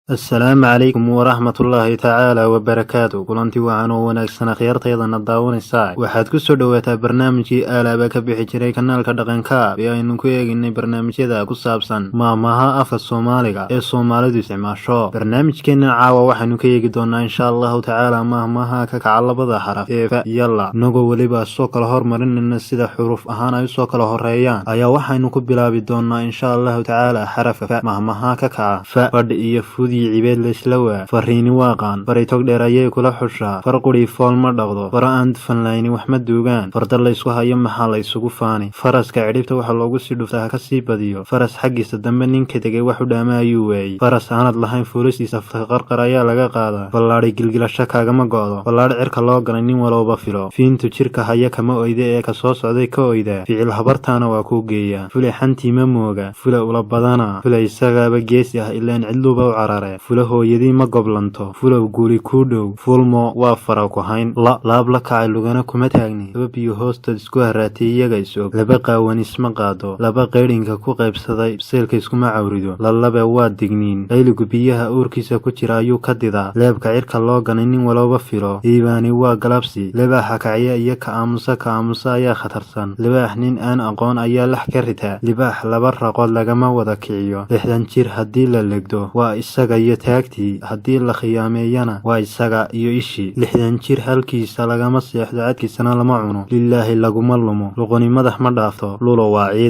السلام عليكم ورحمة الله تعالى وبركاته كلانتي وعن وناكسنا خيارتيدا نداونيسا waxaad ku soo dhawaataa barnaamijkii aalaaba ka bixi jiray kanaalka dhaqanka ee aynu ku eegnay barnaamijyada ku saabsan maamaha afka Soomaaliga ee Soomaalidu isticmaasho barnaamijkeena caawa waxaanu ka eegi doonaa insha Allah tacaala maamaha ka kaca labada xaraf ee fa yalla nago waliba soo kala hormarinayna sida xuruf ahaan ay soo kala horeeyaan ayaa waxaanu ku bilaabi doonaa insha Allah tacaala xarafka fa maamaha ka kaca fa badh iyo fudi cibeed leeslawa fariini waaqan faritog dheer ayay kula xushaa farquri fool ma dhaqdo faraan fanlayni wax ma duugaan farda la isku hayo maxaa la isugu faani faraska cidhibta waxa loogu sii dhuftaa ka sii badiyo faras xagiisa dambe ninka tagay wax u dhaama ayuu waayay faras aanad lahayn fuulisiisa qarqar ayaa laga qaadaa ballaadhi gilgilasho kaagama go'do ballaadhi cirka loo galay nin walba filo fiintu jirka haya kama oyda ee ka soo socday ka oyda ficil habartaana waa ku geeyaa fule xantii ma mooga fule ula badana fule isagaaba geesi ah ilaan cidluba u carare fula hooyadii ma goblanto fulow guuli ku dhow fulmo waa fara ku hayn laab la kacay lugana kuma taagni laba biyo hoostood isku haraatay iyaga isog laba qaawan isma qaado laba qeydhinka ku qaybsaday seelka iskuma cawrido lalabe waa digniin qayligu biyaha uurkiisa ku jira ayuu ka didaa leebka cirka loo ganay nin walba filo diibaani waa galabsi libaaxa kacya iyo ka aamusa ayaa khatarsan libaax nin aan aqoon ayaa lax ka ritaa libaax laba raqood lagama wada kiciyo 60 jir haddii la legdo waa isaga iyo taagtii haddii la khiyaameeyana waa isaga iyo ishii 60 jir halkiisa lagama seexdo cadkiisana lama cuno lilaahi laguma lumo luqoni madax ma dhaafto lulo waa ciidan